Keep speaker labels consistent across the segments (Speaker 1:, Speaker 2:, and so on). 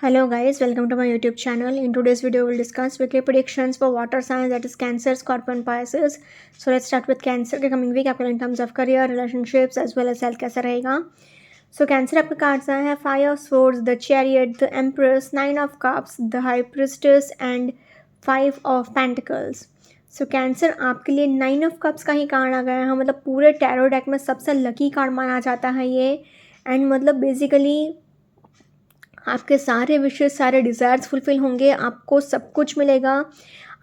Speaker 1: Hello guys, welcome to my YouTube channel. In today's video, we'll discuss weekly predictions for water signs, that is Cancer, Scorpio and Pisces. So let's start with Cancer के coming week आपका in terms of career, relationships as well as health कैसा रहेगा. So Cancer आपके cards आए हैं Five of Swords, the Chariot, the Empress, Nine of Cups, the High Priestess and Five of Pentacles. So cancer आपके लिए nine of cups का ही card आ गया है. मतलब पूरे टैरो डेक में सबसे लकी कार्ड माना जाता है ये. एंड मतलब बेसिकली आपके सारे विशेष सारे डिज़ायर्स फुलफ़िल होंगे, आपको सब कुछ मिलेगा.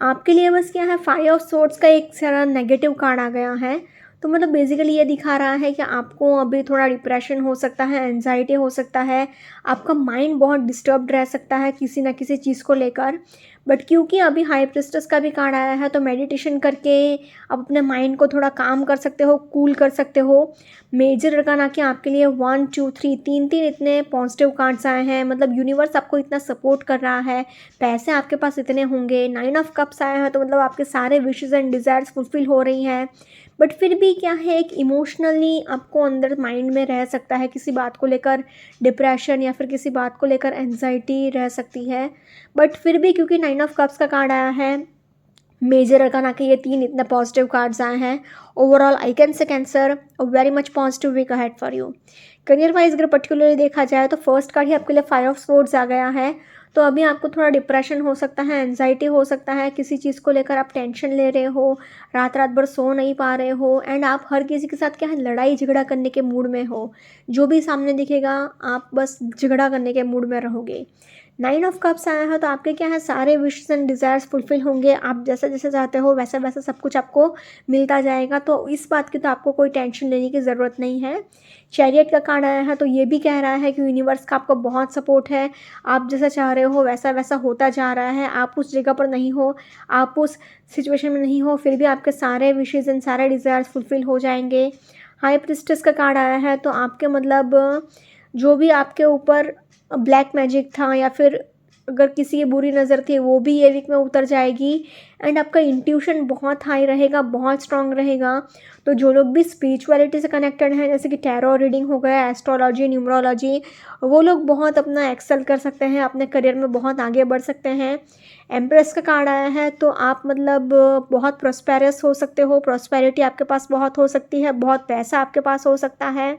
Speaker 1: आपके लिए बस क्या है, फाइव ऑफ सोर्ड्स का एक सारा नेगेटिव कार्ड आ गया है. तो मतलब बेसिकली ये दिखा रहा है कि आपको अभी थोड़ा डिप्रेशन हो सकता है, एंजाइटी हो सकता है, आपका माइंड बहुत डिस्टर्ब्ड रह सकता है किसी ना किसी चीज़ को लेकर. बट क्योंकि अभी हाई प्रिस्टेस का भी कार्ड आया है तो मेडिटेशन करके आप अपने माइंड को थोड़ा काम कर सकते हो, कूल कर सकते हो. मेजर अरकाना के आपके लिए 1 2 3 तीन इतने पॉजिटिव कार्ड्स आए हैं. मतलब यूनिवर्स आपको इतना सपोर्ट कर रहा है, पैसे आपके पास इतने होंगे. नाइन ऑफ कप्स आए हैं तो मतलब आपके सारे विशेज़ एंड डिज़ायर्स फुलफ़िल हो रही हैं. बट फिर भी क्या है, एक इमोशनली आपको अंदर माइंड में रह सकता है किसी बात को लेकर डिप्रेशन या फिर किसी बात को लेकर एंजाइटी रह सकती है. बट फिर भी क्योंकि नाइन ऑफ कप्स का कार्ड आया है, मेजर अरकाना के ये तीन इतने पॉजिटिव कार्ड्स आए हैं. Overall I can say Cancer very much positive week ahead for you. Career wise अगर पर्टिकुलरली देखा जाए तो फर्स्ट कार्ड ही आपके लिए फाइव ऑफ सोर्ड्स आ गया है. तो अभी आपको थोड़ा डिप्रेशन हो सकता है, एंजाइटी हो सकता है, किसी चीज़ को लेकर आप टेंशन ले रहे हो, रात रात भर सो नहीं पा रहे हो. एंड आप हर किसी के साथ क्या है, लड़ाई झगड़ा करने के मूड में हो. जो भी सामने दिखेगा आप बस झगड़ा करने के मूड में रहोगे. नाइन ऑफ कप्स आया है तो आपके क्या है, सारे विशेस एंड डिज़ायर्स फुलफ़िल होंगे. आप जैसा जैसा चाहते हो वैसा वैसा सब कुछ आपको मिलता जाएगा. तो इस बात की तो आपको कोई टेंशन लेने की ज़रूरत नहीं है. चैरियट का कार्ड आया है तो ये भी कह रहा है कि यूनिवर्स का आपको बहुत सपोर्ट है. आप जैसा चाह रहे हो वैसा वैसा होता जा रहा है. आप उस जगह पर नहीं हो, आप उस सिचुएशन में नहीं हो, फिर भी आपके सारे विशेज़ एंड सारे डिज़ायर्स फुलफ़िल हो जाएंगे. हाई प्रिस्टेस का कार्ड आया है तो आपके मतलब जो भी आपके ऊपर ब्लैक मैजिक था या फिर अगर किसी की बुरी नज़र थी वो भी ये वीक में उतर जाएगी. एंड आपका इंट्यूशन बहुत हाई रहेगा, बहुत स्ट्रांग रहेगा. तो जो लोग भी स्पिरिचुअलिटी से कनेक्टेड हैं, जैसे कि टैरो रीडिंग हो गया, एस्ट्रोलॉजी, न्यूमरोलॉजी, वो लोग बहुत अपना एक्सेल कर सकते हैं, अपने करियर में बहुत आगे बढ़ सकते हैं. एम्प्रेस का कार्ड आया है तो आप मतलब बहुत प्रोस्पेरस हो सकते हो, प्रोस्पेरिटी आपके पास बहुत हो सकती है, बहुत पैसा आपके पास हो सकता है.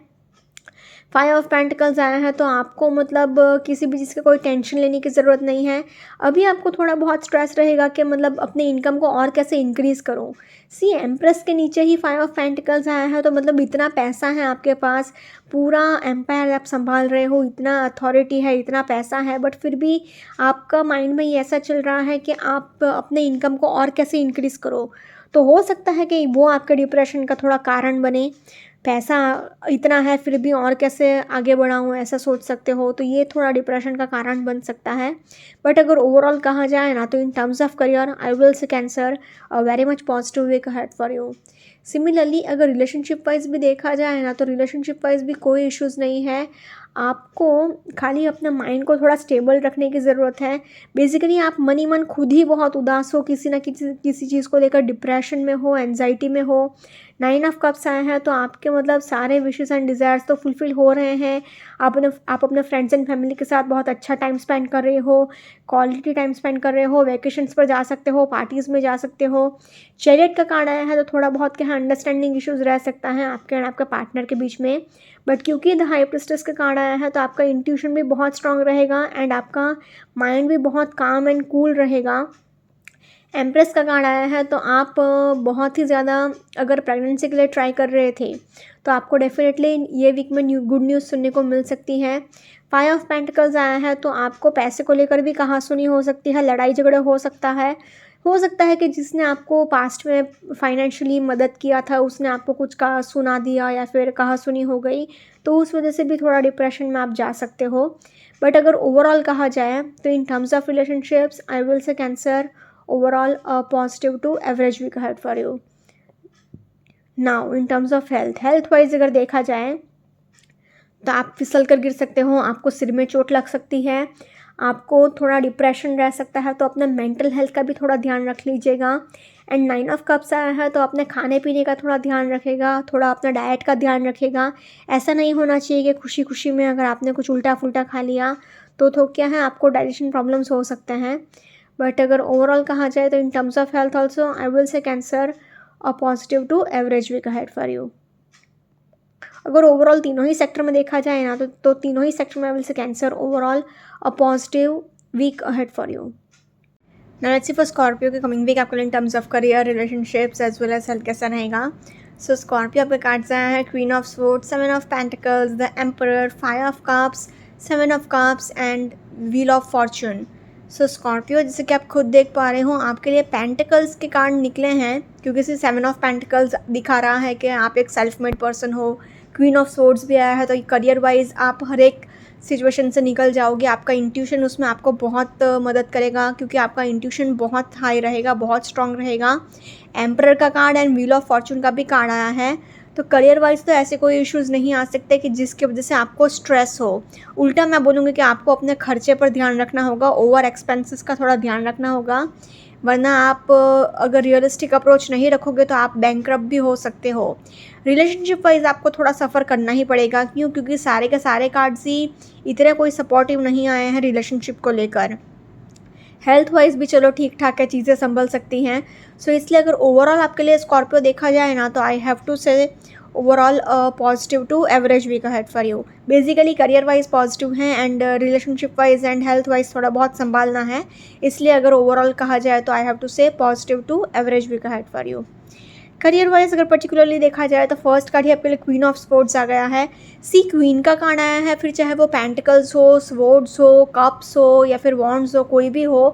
Speaker 1: फाइव ऑफ पेंटिकल्स आया है तो आपको मतलब किसी भी चीज़ की कोई टेंशन लेने की ज़रूरत नहीं है. अभी आपको थोड़ा बहुत स्ट्रेस रहेगा कि मतलब अपने इनकम को और कैसे इंक्रीज़ करूं. सी एम्प्रेस के नीचे ही फाइव ऑफ पेंटिकल्स आया है तो मतलब इतना पैसा है आपके पास, पूरा एम्पायर आप संभाल रहे हो, इतना अथॉरिटी है, इतना पैसा है. बट फिर भी आपका माइंड में ये ऐसा चल रहा है कि आप अपने इनकम को और कैसे इंक्रीज़ करो. तो हो सकता है कि वो आपके डिप्रेशन का थोड़ा कारण बने. पैसा इतना है फिर भी और कैसे आगे बढ़ाऊँ, ऐसा सोच सकते हो. तो ये थोड़ा डिप्रेशन का कारण बन सकता है. बट अगर ओवरऑल कहा जाए ना तो in terms of career I will say Cancer very much positive week ahead for you. Similarly अगर रिलेशनशिप वाइज भी देखा जाए ना तो रिलेशनशिप वाइज भी कोई इश्यूज़ नहीं है. आपको खाली अपने माइंड को थोड़ा स्टेबल रखने की ज़रूरत है. बेसिकली आप मनी मन खुद ही बहुत उदास हो, किसी ना किसी चीज़ को लेकर डिप्रेशन में हो, एंजाइटी में हो. नाइन ऑफ कप्स आए हैं तो आपके मतलब सारे विशेस एंड डिज़ायर्स तो फुलफ़िल हो रहे हैं. आप अपने फ्रेंड्स एंड फैमिली के साथ बहुत अच्छा टाइम स्पेंड कर रहे हो, क्वालिटी टाइम स्पेंड कर रहे हो, वैकेशंस पर जा सकते हो, पार्टीज़ में जा सकते हो. चैरियट का कार्ड आया है तो थोड़ा बहुत क्या है, अंडरस्टैंडिंग इश्यूज़ रह सकता है आपके एंड आपके पार्टनर के बीच में. बट क्योंकि द हाई प्रिस्टेस का कार्ड आया है तो आपका इंट्यूशन भी बहुत स्ट्रांग रहेगा एंड आपका माइंड भी बहुत काम एंड कूल रहेगा. एम्प्रेस का कार्ड आया है तो आप बहुत ही ज़्यादा अगर प्रेगनेंसी के लिए ट्राई कर रहे थे तो आपको डेफिनेटली ये वीक में गुड न्यूज़ सुनने को मिल सकती है. फाइव ऑफ पेंटिकल्स आया है तो आपको पैसे को लेकर भी कहासुनी हो सकती है, लड़ाई झगड़ा हो सकता है. हो सकता है कि जिसने आपको पास्ट में फाइनेंशियली मदद किया था उसने आपको कुछ कहा सुना दिया या फिर कहासुनी हो गई, तो उस वजह से भी थोड़ा डिप्रेशन में आप जा सकते हो. बट अगर ओवरऑल कहा जाए तो in terms of relationships I will say cancer overall a positive to average week ahead for you. Now in terms of health wise अगर देखा जाए तो आप फिसल कर गिर सकते हो, आपको सिर में चोट लग सकती है, आपको थोड़ा डिप्रेशन रह सकता है. तो अपने मेंटल हेल्थ का भी थोड़ा ध्यान रख लीजिएगा. एंड नाइन ऑफ कप्स आया है तो अपने खाने पीने का थोड़ा ध्यान रखेगा, थोड़ा अपना डाइट का ध्यान रखेगा. ऐसा नहीं होना चाहिए कि खुशी खुशी में अगर आपने कुछ उल्टा फुल्टा खा लिया तो क्या है, आपको डाइजेशन प्रॉब्लम्स हो सकते हैं। बट अगर ओवरऑल कहा जाए तो in terms of health also I will say Cancer a positive to average week ahead for you. अगर ओवरऑल तीनों ही सेक्टर में देखा जाए ना तो तीनों ही सेक्टर में I will say Cancer overall a positive week ahead for you. Now let's see for Scorpio के कमिंग वीक आपके लिए in terms of career, relationships as well as health कैसा रहेगा। सो स्कॉर्पियो आपके कार्ड्स आया है queen of swords, 7 of pentacles, the emperor, 5 of cups, 7 of cups and wheel of fortune. So Scorpio, जैसे कि आप खुद देख पा रहे हो, आपके लिए पेंटिकल्स के कार्ड निकले हैं क्योंकि इसे 7 ऑफ पेंटिकल्स दिखा रहा है कि आप एक सेल्फ मेड पर्सन हो। क्वीन ऑफ स्वॉर्ड्स भी आया है, तो करियर वाइज आप हर एक सिचुएशन से निकल जाओगे। आपका इंट्यूशन उसमें आपको बहुत मदद करेगा क्योंकि आपका इंट्यूशन बहुत हाई रहेगा, बहुत स्ट्रांग रहेगा। एम्परर का card and wheel of Fortune का भी कार्ड आया है। तो करियर वाइज तो ऐसे कोई इश्यूज़ नहीं आ सकते कि जिसकी वजह से आपको स्ट्रेस हो। उल्टा मैं बोलूँगी कि आपको अपने खर्चे पर ध्यान रखना होगा, ओवर एक्सपेंसेस का थोड़ा ध्यान रखना होगा, वरना आप अगर रियलिस्टिक अप्रोच नहीं रखोगे तो आप बैंकरप्ट भी हो सकते हो। रिलेशनशिप वाइज आपको थोड़ा सफ़र करना ही पड़ेगा। क्यों? क्योंकि सारे के सारे कार्ड्स ही इतने कोई सपोर्टिव नहीं आए हैं रिलेशनशिप को लेकर। हेल्थ वाइज भी चलो ठीक ठाक है, चीज़ें संभल सकती हैं। सो इसलिए अगर ओवरऑल आपके लिए स्कॉर्पियो देखा जाए ना तो I have to say overall positive to average week ahead for you. Basically career wise positive हैं and relationship wise and health wise थोड़ा बहुत संभालना है। इसलिए अगर ओवरऑल कहा जाए तो I have to say positive to average week ahead for you. Career wise अगर पर्टिकुलरली देखा जाए तो फर्स्ट कार्ड ही आपके लिए क्वीन ऑफ स्वॉर्ड्स आ गया है। क्वीन का कार्ड आया है, फिर चाहे वो पेंटिकल्स हो, स्वॉर्ड्स हो, कप्स हो या फिर वॉन्ड्स हो, कोई भी हो,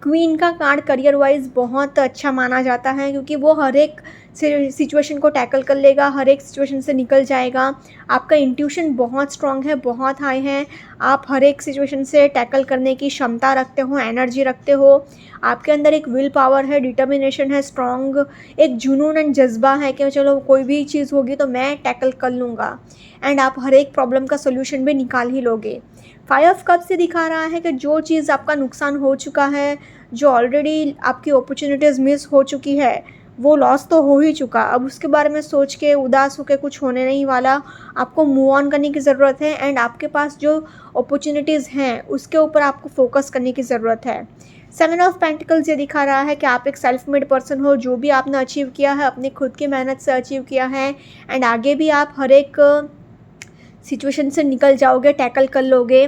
Speaker 1: क्वीन का कार्ड करियर वाइज बहुत अच्छा माना जाता है क्योंकि वो हर एक सिचुएशन को टैकल कर लेगा, हर एक सिचुएशन से निकल जाएगा। आपका इंट्यूशन बहुत स्ट्रांग है, बहुत हाई है, आप हर एक सिचुएशन से टैकल करने की क्षमता रखते हो, एनर्जी रखते हो। आपके अंदर एक विल पावर है, डिटर्मिनेशन है, स्ट्रांग एक जुनून एंड जज्बा है कि चलो कोई भी चीज़ होगी तो मैं टैकल कर लूँगा एंड आप हर एक प्रॉब्लम का सोल्यूशन भी निकाल ही लोगे। 5 ऑफ कप से दिखा रहा है कि जो चीज़ आपका नुकसान हो चुका है, जो ऑलरेडी आपकी अपॉर्चुनिटीज़ मिस हो चुकी है, वो लॉस तो हो ही चुका। अब उसके बारे में सोच के उदास होकर कुछ होने नहीं वाला। आपको मूव ऑन करने की ज़रूरत है एंड आपके पास जो अपॉर्चुनिटीज़ हैं उसके ऊपर आपको फोकस करने की ज़रूरत है। 7 ऑफ पेंटिकल्स ये दिखा रहा है कि आप एक सेल्फ मेड पर्सन हो, जो भी आपने अचीव किया है अपनी खुद की मेहनत से अचीव किया है एंड आगे भी आप हर एक सिचुएशन से निकल जाओगे, टैकल कर लोगे।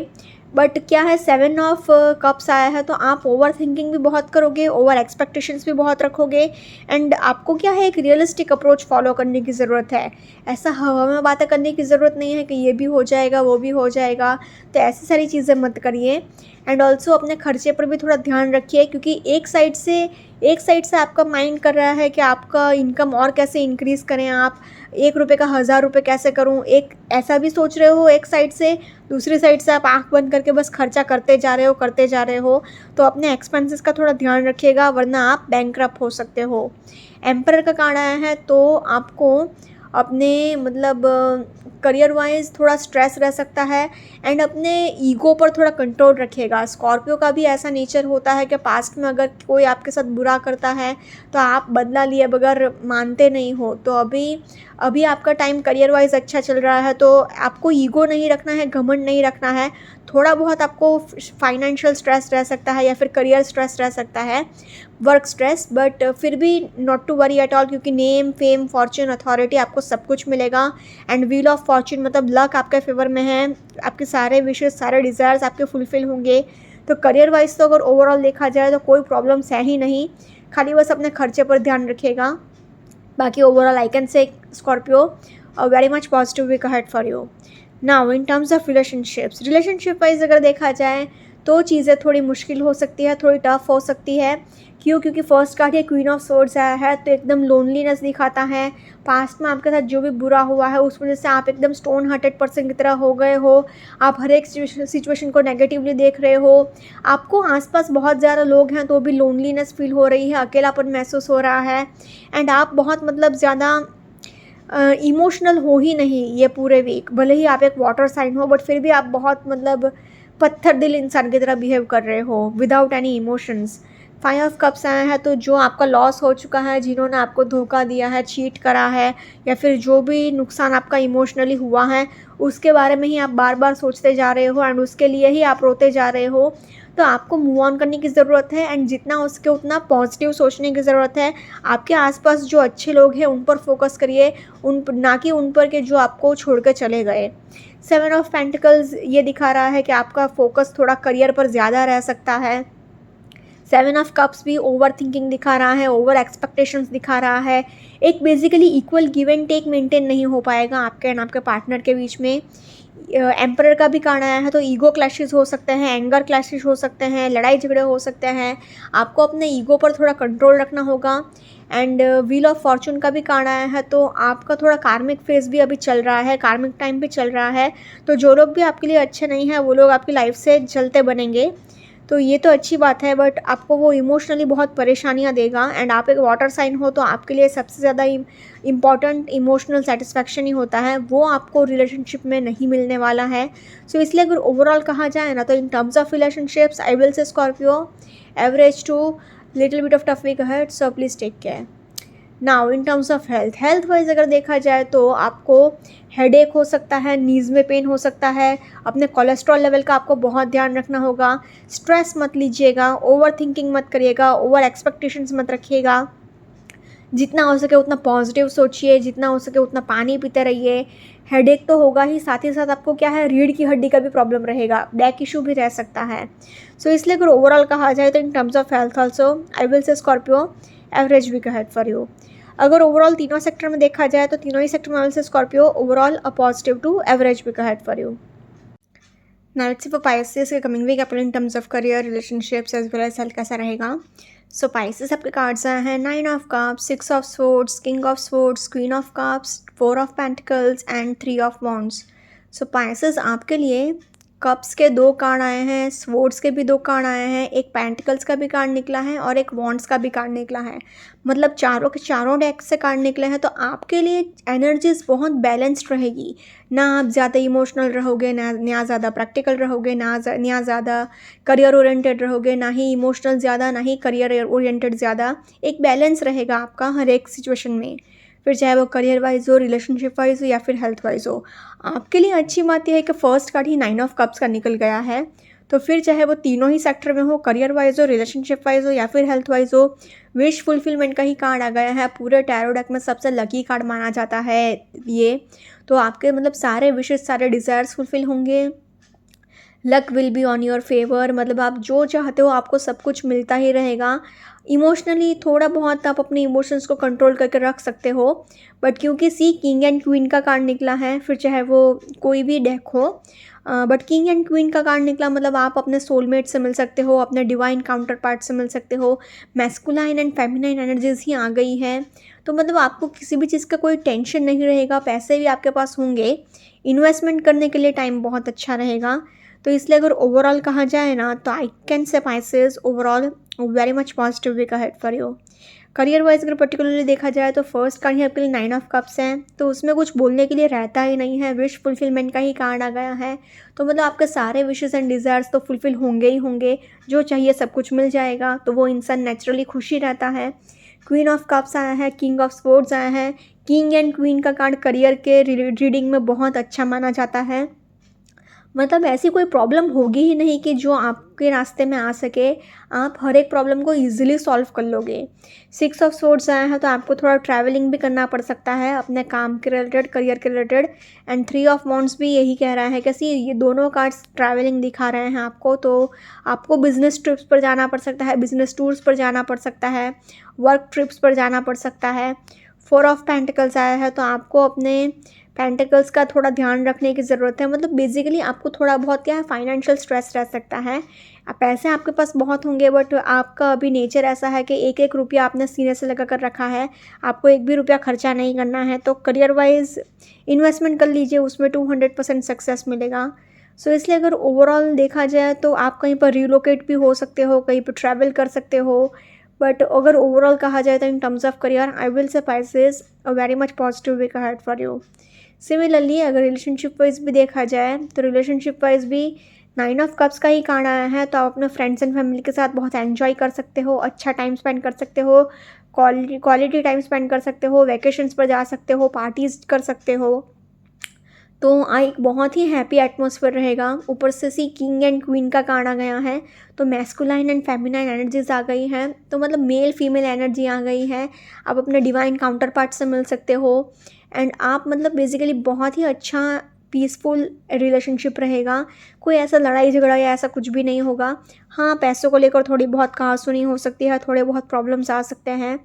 Speaker 1: बट क्या है, 7 ऑफ कप्स आया है तो आप ओवर थिंकिंग भी बहुत करोगे, ओवर एक्सपेक्टेशंस भी बहुत रखोगे एंड आपको क्या है, एक रियलिस्टिक अप्रोच फॉलो करने की ज़रूरत है। ऐसा हवा में बातें करने की ज़रूरत नहीं है कि ये भी हो जाएगा, वो भी हो जाएगा, तो ऐसी सारी चीज़ें मत करिए। एंड ऑल्सो अपने खर्चे पर भी थोड़ा ध्यान रखिए क्योंकि एक साइड से आपका माइंड कर रहा है कि आपका इनकम और कैसे इंक्रीज़ करें, आप 1 रुपये का 1000 रुपये कैसे करूं, एक ऐसा भी सोच रहे हो एक साइड से, दूसरी साइड से आप आंख बंद करके बस खर्चा करते जा रहे हो। तो अपने एक्सपेंसेस का थोड़ा ध्यान रखिएगा वरना आप बैंकरप्ट हो सकते हो। एम्परर का कार्ड आया है तो आपको अपने मतलब करियर वाइज थोड़ा स्ट्रेस रह सकता है एंड अपने ईगो पर थोड़ा कंट्रोल रखिएगा। स्कॉर्पियो का भी ऐसा नेचर होता है कि पास्ट में अगर कोई आपके साथ बुरा करता है तो आप बदला लिए बगैर मानते नहीं हो। तो अभी आपका टाइम करियर वाइज अच्छा चल रहा है तो आपको ईगो नहीं रखना है, घमंड नहीं रखना है। थोड़ा बहुत आपको फाइनेंशियल स्ट्रेस रह सकता है या फिर करियर स्ट्रेस रह सकता है, वर्क स्ट्रेस, बट फिर भी not to worry at all क्योंकि नेम, फेम, फॉर्चून, अथॉरिटी आपको सब कुछ मिलेगा एंड व्हील ऑफ फॉर्चून मतलब लक आपके फेवर में है। आपके सारे विशेस, सारे डिज़ायर्स आपके फुलफिल होंगे। तो करियर वाइज तो अगर ओवरऑल देखा जाए तो कोई प्रॉब्लम्स है ही नहीं, खाली बस अपने खर्चे पर ध्यान रखिएगा। बाकी overall I can say Scorpio very much positive week ahead for you. Now in terms of relationship wise अगर देखा जाए तो चीज़ें थोड़ी मुश्किल हो सकती है, थोड़ी टफ हो सकती है। क्यों? क्योंकि फर्स्ट कार्ड ये क्वीन ऑफ स्वॉर्ड्स आया है तो एकदम लोनलीनेस दिखाता है। पास्ट में आपके साथ जो भी बुरा हुआ है उस वजह से आप एकदम स्टोन हार्टेड पर्सन की तरह हो गए हो। आप हर एक सिचुएशन को नेगेटिवली देख रहे हो। आपको आसपास बहुत ज़्यादा लोग हैं तो भी लोनलीनेस फील हो रही है, अकेलापन महसूस हो रहा है एंड आप बहुत मतलब ज़्यादा इमोशनल हो ही नहीं ये पूरे वीक। भले ही आप एक वाटर साइन हो बट फिर भी आप बहुत मतलब पत्थर दिल इंसान की तरह बिहेव कर रहे हो without any emotions. Five of cups आया है, तो जो आपका लॉस हो चुका है, जिन्होंने आपको धोखा दिया है, चीट करा है, या फिर जो भी नुकसान आपका इमोशनली हुआ है, उसके बारे में ही आप बार बार सोचते जा रहे हो एंड उसके लिए ही आप रोते जा रहे हो। तो आपको मूव ऑन करने की ज़रूरत है एंड जितना हो सके उतना पॉजिटिव सोचने की ज़रूरत है। आपके आसपास जो अच्छे लोग हैं उन पर फोकस करिए, ना कि उन पर के जो आपको छोड़ कर चले गए। सेवन ऑफ पेंटिकल्स ये दिखा रहा है कि आपका फोकस थोड़ा करियर पर ज़्यादा रह सकता है। सेवन ऑफ कप्स भी ओवर थिंकिंग दिखा रहा है, ओवर एक्सपेक्टेशंस दिखा रहा है। एक basically equal give and take maintain नहीं हो पाएगा आपके एंड आपके पार्टनर के बीच में। एम्परर का भी कार्ड आया है, तो ईगो क्लैशेस हो सकते हैं, एंगर क्लैशेस हो सकते हैं, लड़ाई झगड़े हो सकते हैं। आपको अपने ईगो पर थोड़ा कंट्रोल रखना होगा। एंड व्हील ऑफ फॉर्चून का भी कार्ड आया है, तो आपका थोड़ा कार्मिक फेज भी अभी चल रहा है, कार्मिक टाइम भी चल रहा है। तो जो लोग भी आपके लिए अच्छे नहीं हैं वो लोग आपकी लाइफ से चलते बनेंगे। तो ये तो अच्छी बात है, बट आपको वो इमोशनली बहुत परेशानियाँ देगा एंड आप एक वाटर साइन हो, तो आपके लिए सबसे ज़्यादा इम्पॉर्टेंट इमोशनल सेटिस्फैक्शन ही होता है, वो आपको रिलेशनशिप में नहीं मिलने वाला है। सो इसलिए अगर ओवरऑल कहा जाए ना, तो in terms of relationships I will say Scorpio average to little bit of tough week ahead, so please take care. Now in terms of health wise अगर देखा जाए तो आपको हेडेक हो सकता है, नीज़ में पेन हो सकता है, अपने कोलेस्ट्रॉल लेवल का आपको बहुत ध्यान रखना होगा। स्ट्रेस मत लीजिएगा, ओवर थिंकिंग मत करिएगा, ओवर एक्सपेक्टेशंस मत रखिएगा। जितना हो सके उतना पॉजिटिव सोचिए, जितना हो सके उतना पानी पीते रहिए। हेडेक तो होगा ही, साथ आपको क्या है, रीढ़ की हड्डी का भी प्रॉब्लम रहेगा, बैक इशू भी रह सकता है। सो इसलिए अगर ओवरऑल कहा जाए तो in terms of health also I will say Scorpio average week ahead for you. अगर ओवरऑल तीनों सेक्टर में देखा जाए तो तीनों ही सेक्टर में से Scorpio overall a positive to average week ahead for you. Now let's see for Pisces के कमिंग वीक अपने in terms of career, relationships as well as health कैसा रहेगा। सो पाइसेस आपके कार्ड्स आए हैं nine of cups, six of swords, king of swords, queen of cups, four of pentacles and three of wands. So Pisces आपके लिए cups के दो card आए हैं, स्वॉर्ड्स के भी दो कार्ड आए हैं, एक पेंटिकल्स का भी कार्ड निकला है और एक वॉन्ड्स का भी कार्ड निकला है। मतलब चारों के चारों डेक से कार्ड निकले हैं, तो आपके लिए एनर्जीज बहुत बैलेंस्ड रहेगी। ना आप ज़्यादा इमोशनल रहोगे, ना ज़्यादा प्रैक्टिकल रहोगे, ना ज़्यादा करियर ओरिएंटेड रहोगे, ना ही इमोशनल ज़्यादा, ना ही करियर ओरिएंटेड ज़्यादा। एक बैलेंस रहेगा आपका हर एक सिचुएशन में, फिर चाहे वो करियर वाइज हो, रिलेशनशिप वाइज हो या फिर हेल्थ वाइज हो। आपके लिए अच्छी बात यह है कि first card he nine of cups का निकल गया है, तो फिर चाहे वो तीनों ही सेक्टर में हो, करियर वाइज हो, रिलेशनशिप वाइज हो या फिर हेल्थ वाइज हो, विश फुलफिलमेंट का ही कार्ड आ गया है। पूरे टैरो डेक में सबसे लकी कार्ड माना जाता है ये। तो आपके मतलब सारे विशेस, सारे डिज़ायर्स फुलफिल होंगे। Luck will be on your favour, मतलब आप जो चाहते हो आपको सब कुछ मिलता ही रहेगा। इमोशनली थोड़ा बहुत आप अपने इमोशंस को कंट्रोल करके रख सकते हो, बट क्योंकि सी किंग एंड क्वीन का कार्ड निकला है, फिर चाहे वो कोई भी डेक हो, बट किंग एंड क्वीन का कार्ड निकला मतलब आप अपने सोलमेट से मिल सकते हो, अपने डिवाइन काउंटर पार्ट से मिल सकते हो। मैस्कुलाइन एंड फेमिनाइन एनर्जीज ही आ गई है, तो मतलब आपको किसी भी चीज़ का कोई टेंशन नहीं रहेगा, पैसे भी आपके पास होंगे, इन्वेस्टमेंट करने के लिए टाइम बहुत अच्छा रहेगा। तो इसलिए अगर ओवरऑल कहा जाए ना, तो I can say Pisces overall very much positive week ahead for you. Career wise अगर पर्टिकुलरली देखा जाए तो फर्स्ट कार्ड ही आपके लिए नाइन ऑफ कप्स हैं, तो उसमें कुछ बोलने के लिए रहता ही नहीं है, विश फुलफिलमेंट का ही कार्ड आ गया है। तो मतलब आपके सारे विशेस एंड डिज़ायर्स तो फुलफिल होंगे ही होंगे, जो चाहिए सब कुछ मिल जाएगा, तो वो इंसान नेचुरली खुशी रहता है। क्वीन ऑफ कप्स आया है, किंग ऑफ स्वॉर्ड्स आया है। किंग एंड क्वीन का कार्ड करियर के रीडिंग में बहुत अच्छा माना जाता है, मतलब ऐसी कोई प्रॉब्लम होगी ही नहीं कि जो आपके रास्ते में आ सके, आप हर एक प्रॉब्लम को ईजिली सॉल्व कर लोगे। सिक्स ऑफ सोर्ड्स आया है, तो आपको थोड़ा ट्रैवलिंग भी करना पड़ सकता है अपने काम के रिलेटेड, करियर के related. And three of wands भी यही कह रहा है कि सी ये दोनों कार्ड्स ट्रैवलिंग दिखा रहे हैं आपको, तो आपको बिजनेस ट्रिप्स पर जाना पड़ सकता है, बिजनेस टूर्स पर जाना पड़ सकता है, वर्क ट्रिप्स पर जाना पड़ सकता है। फोर ऑफ पेंटिकल्स आया है, तो आपको अपने पेंटिकल्स का थोड़ा ध्यान रखने की ज़रूरत है, मतलब बेसिकली आपको थोड़ा बहुत क्या है, फाइनेंशियल स्ट्रेस रह सकता है। पैसे आपके पास बहुत होंगे, बट आपका अभी नेचर ऐसा है कि एक एक रुपया आपने सीने से लगा कर रखा है, आपको एक भी रुपया खर्चा नहीं करना है। तो करियर वाइज इन्वेस्टमेंट कर लीजिए, उसमें 200% सक्सेस मिलेगा। सो इसलिए अगर ओवरऑल देखा जाए तो आप कहीं पर रिलोकेट भी हो सकते हो, कहीं पर ट्रैवल कर सकते हो, बट अगर ओवरऑल कहा जाए तो in terms of career I will say Pisces a very much positive week ahead for you. Similarly अगर रिलेशनशिप वाइज भी देखा जाए तो रिलेशनशिप वाइज भी 9 ऑफ कप्स का ही कार्ड आया है, तो आप अपने फ्रेंड्स एंड फैमिली के साथ बहुत एन्जॉय कर सकते हो, अच्छा टाइम स्पेंड कर सकते हो, क्वालिटी टाइम स्पेंड कर सकते हो, वैकेशंस पर जा सकते हो, पार्टीज़ कर सकते हो। तो एक बहुत ही हैप्पी एटमॉस्फेयर रहेगा। ऊपर से सी किंग एंड क्वीन का कार्ड आ गया है, तो मैस्कुलाइन एंड फेमिनाइन एनर्जीज आ गई हैं, तो मतलब मेल फीमेल एनर्जी आ गई है। आप अपने डिवाइन काउंटर पार्ट से मिल सकते हो एंड आप मतलब बेसिकली बहुत ही अच्छा पीसफुल रिलेशनशिप रहेगा। कोई ऐसा लड़ाई झगड़ा या ऐसा कुछ भी नहीं होगा। हाँ, पैसों को लेकर थोड़ी बहुत कहासुनी हो सकती है, थोड़े बहुत प्रॉब्लम्स आ सकते हैं,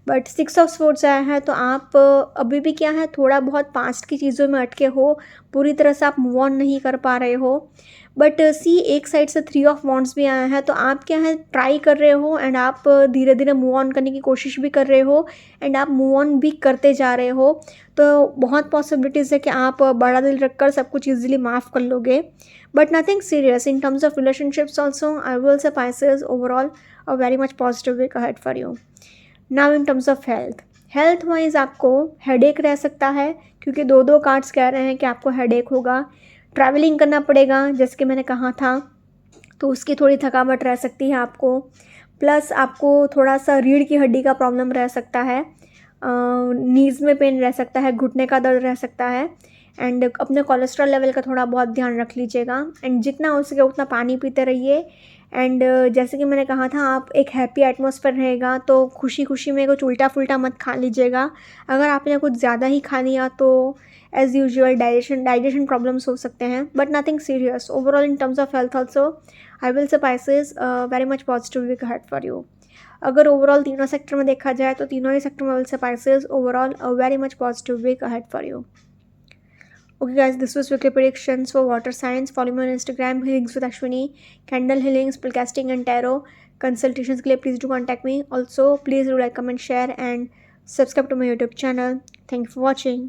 Speaker 1: बट 6 ऑफ स्वॉर्ड्स आया है, तो आप अभी भी क्या है, थोड़ा बहुत पास्ट की चीज़ों में अटके हो, पूरी तरह से आप मूव ऑन नहीं कर पा रहे हो। बट सी एक साइड से 3 ऑफ वॉन्ड्स भी आया है, तो आप क्या है, ट्राई कर रहे हो एंड आप धीरे धीरे मूव ऑन करने की कोशिश भी कर रहे हो एंड आप मूव ऑन भी करते जा रहे हो। तो बहुत पॉसिबिलिटीज़ है कि आप बड़ा दिल रखकर सब कुछ ईजिली माफ़ कर लोगे, but nothing serious in terms of relationships also. I will say Pisces overall a very much positive week ahead for you. Now in terms of health wise आपको हेडेक रह सकता है, क्योंकि दो कार्ड्स कह रहे हैं कि आपको हेडेक होगा, ट्रैवलिंग करना पड़ेगा जैसे कि मैंने कहा था, तो उसकी थोड़ी थकावट रह सकती है आपको। प्लस आपको थोड़ा सा रीढ़ की हड्डी का प्रॉब्लम रह सकता है, नीज़ में पेन रह सकता है, घुटने का दर्द रह सकता है एंड अपने कोलेस्ट्रॉल लेवल का थोड़ा बहुत ध्यान रख लीजिएगा एंड जितना हो सके उतना पानी पीते रहिए एंड जैसे कि मैंने कहा था, आप एक हैप्पी एटमॉस्फेयर रहेगा, तो खुशी खुशी में कुछ उल्टा फुल्टा मत खा लीजिएगा। अगर आपने कुछ ज़्यादा ही खा लिया तो एज़ यूजुअल डाइजेशन प्रॉब्लम्स हो सकते हैं, but nothing serious overall in terms of health also. I will say Pisces very much positive week ahead for you. अगर ओवरऑल तीनों सेक्टर में देखा जाए तो तीनों ही सेक्टर में will say Pisces overall a very much positive week ahead for you. Okay guys, this was weekly predictions for water signs. Follow me on Instagram, Healings with Ashwini, Candle Healing, Spellcasting and Tarot. Consultations के लिए please do contact me. Also, please do like, comment, share and subscribe to my YouTube channel. Thank you for watching.